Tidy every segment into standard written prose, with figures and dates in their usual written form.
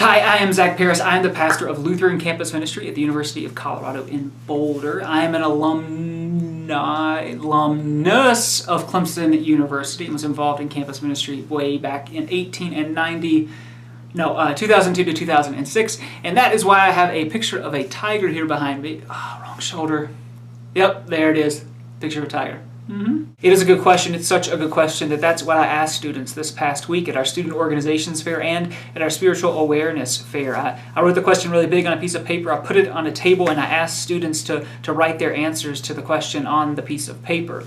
Hi, I am Zach Paris. I am the pastor of Lutheran Campus Ministry at the University of Colorado in Boulder. I am an alumnus of Clemson University and was involved in campus ministry way back in 2002 to 2006. And that is why I have a picture of a tiger here behind me. Oh, wrong shoulder. Yep, there it is. Picture of a tiger. It is a good question. It's such a good question that's what I asked students this past week at our student organizations fair and at our spiritual awareness fair. I wrote the question really big on a piece of paper. I put it on a table and I asked students to write their answers to the question on the piece of paper.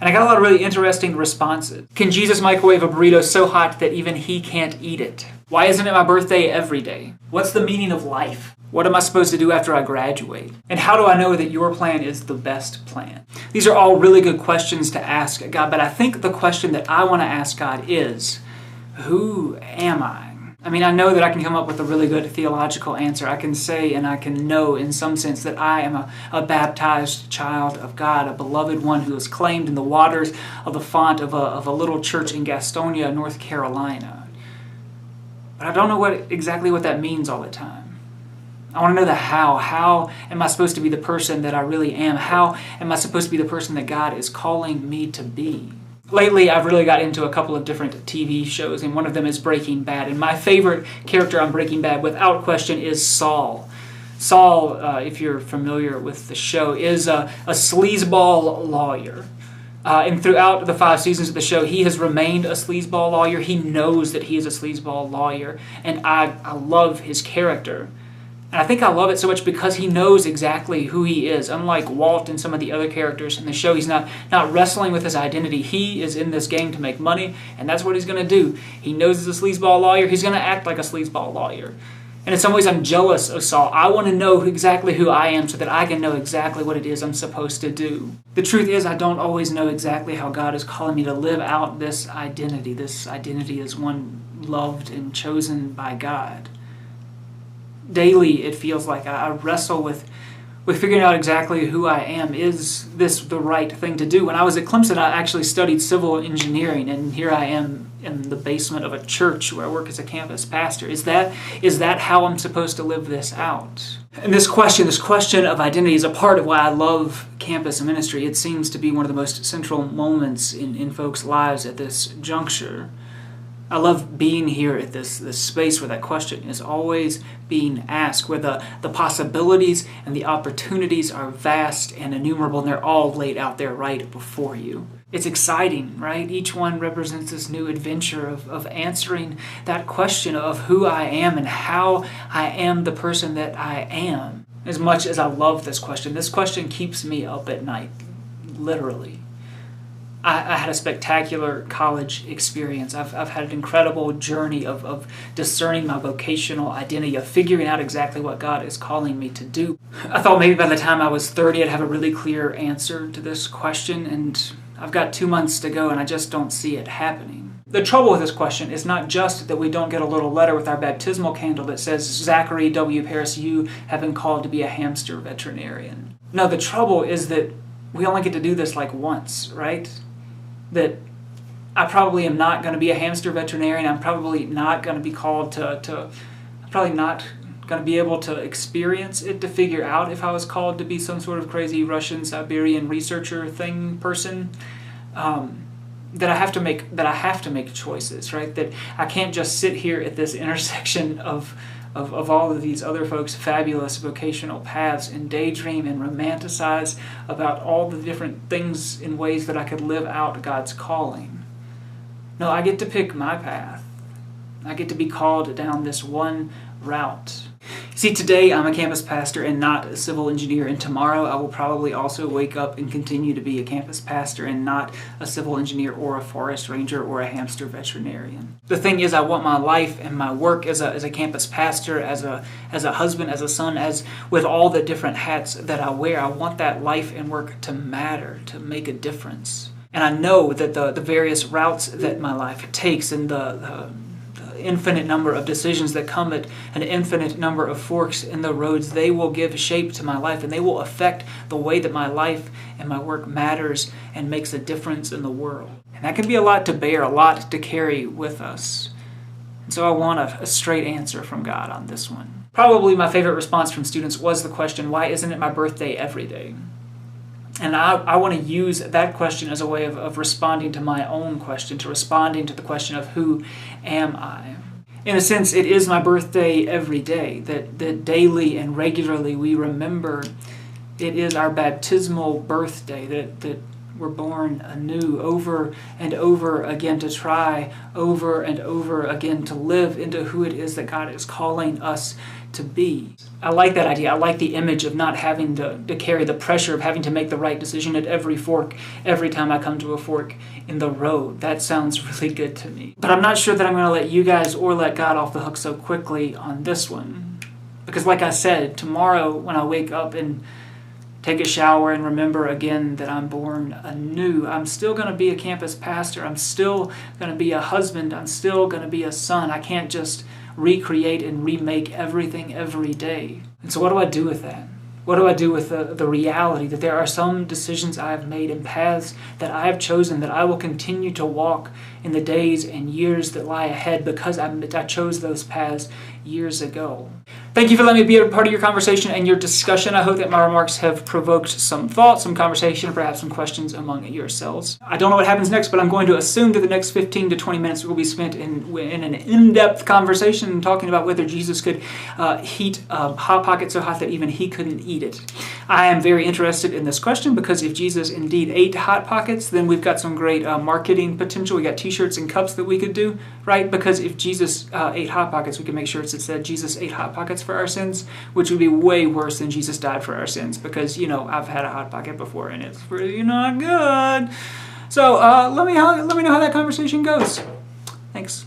And I got a lot of really interesting responses. Can Jesus microwave a burrito so hot that even he can't eat it? Why isn't it my birthday every day? What's the meaning of life? What am I supposed to do after I graduate? And how do I know that your plan is the best plan? These are all really good questions to ask God, but I think the question that I want to ask God is, who am I? I mean, I know that I can come up with a really good theological answer. I can say and I can know in some sense that I am a baptized child of God, a beloved one who is claimed in the waters of the font of a little church in Gastonia, North Carolina. But I don't know exactly what that means all the time. I want to know the how. How am I supposed to be the person that I really am? How am I supposed to be the person that God is calling me to be? Lately, I've really got into a couple of different TV shows, and one of them is Breaking Bad. And my favorite character on Breaking Bad, without question, is Saul. Saul, if you're familiar with the show, is a sleazeball lawyer. And throughout the 5 seasons of the show, he has remained a sleazeball lawyer. He knows that he is a sleazeball lawyer, and I love his character. And I think I love it so much because he knows exactly who he is. Unlike Walt and some of the other characters in the show, he's not wrestling with his identity. He is in this game to make money, and that's what he's going to do. He knows he's a sleazeball lawyer. He's going to act like a sleazeball lawyer. And in some ways, I'm jealous of Saul. I want to know exactly who I am so that I can know exactly what it is I'm supposed to do. The truth is, I don't always know exactly how God is calling me to live out this identity. This identity is one loved and chosen by God. Daily, it feels like I wrestle with figuring out exactly who I am. Is this the right thing to do? When I was at Clemson, I actually studied civil engineering, and here I am in the basement of a church where I work as a campus pastor. Is that how I'm supposed to live this out? And this question of identity is a part of why I love campus ministry. It seems to be one of the most central moments in folks' lives at this juncture. I love being here at this space where that question is always being asked, where the possibilities and the opportunities are vast and innumerable, and they're all laid out there right before you. It's exciting, right? Each one represents this new adventure of answering that question of who I am and how I am the person that I am. As much as I love this question keeps me up at night, literally. I had a spectacular college experience. I've had an incredible journey of discerning my vocational identity, of figuring out exactly what God is calling me to do. I thought maybe by the time I was 30, I'd have a really clear answer to this question, and I've got 2 months to go, and I just don't see it happening. The trouble with this question is not just that we don't get a little letter with our baptismal candle that says, Zachary W. Paris, you have been called to be a hamster veterinarian. No, the trouble is that we only get to do this like once, right? That I probably am not going to be a hamster veterinarian. I'm probably not going to be called I'm probably not going to be able to experience it to figure out if I was called to be some sort of crazy Russian Siberian researcher person. That I have to make choices, right? That I can't just sit here at this intersection of all of these other folks' fabulous vocational paths and daydream and romanticize about all the different things and ways that I could live out God's calling. No, I get to pick my path. I get to be called down this one route. See, today I'm a campus pastor and not a civil engineer, and tomorrow I will probably also wake up and continue to be a campus pastor and not a civil engineer or a forest ranger or a hamster veterinarian. The thing is, I want my life and my work as a campus pastor, as a husband, as a son, as with all the different hats that I wear, I want that life and work to matter, to make a difference. And I know that the various routes that my life takes and the infinite number of decisions that come at an infinite number of forks in the roads, they will give shape to my life, and they will affect the way that my life and my work matters and makes a difference in the world. And that can be a lot to bear, a lot to carry with us. And so I want a straight answer from God on this one. Probably my favorite response from students was the question, why isn't it my birthday every day? And I want to use that question as a way of responding to my own question, to responding to the question of who am I? In a sense, it is my birthday every day, that daily and regularly we remember it is our baptismal birthday, that we're born anew over and over again, to try over and over again to live into who it is that God is calling us to be. I like that idea. I like the image of not having to carry the pressure of having to make the right decision at every fork, every time I come to a fork in the road. That sounds really good to me. But I'm not sure that I'm going to let you guys or let God off the hook so quickly on this one. Because like I said, tomorrow when I wake up and take a shower and remember again that I'm born anew, I'm still going to be a campus pastor. I'm still going to be a husband. I'm still going to be a son. I can't just recreate and remake everything every day. And so what do I do with that? What do I do with the reality that there are some decisions I have made and paths that I have chosen that I will continue to walk in the days and years that lie ahead because I chose those paths years ago? Thank you for letting me be a part of your conversation and your discussion. I hope that my remarks have provoked some thought, some conversation, perhaps some questions among yourselves. I don't know what happens next, but I'm going to assume that the next 15 to 20 minutes will be spent in an in-depth conversation talking about whether Jesus could heat Hot Pocket so hot that even he couldn't eat it. I am very interested in this question because if Jesus indeed ate Hot Pockets, then we've got some great marketing potential. We got t-shirts and cups that we could do, right? Because if Jesus ate Hot Pockets, we can make sure it said Jesus ate Hot Pockets for our sins, which would be way worse than Jesus died for our sins because, I've had a Hot Pocket before and it's really not good. So let me know how that conversation goes. Thanks.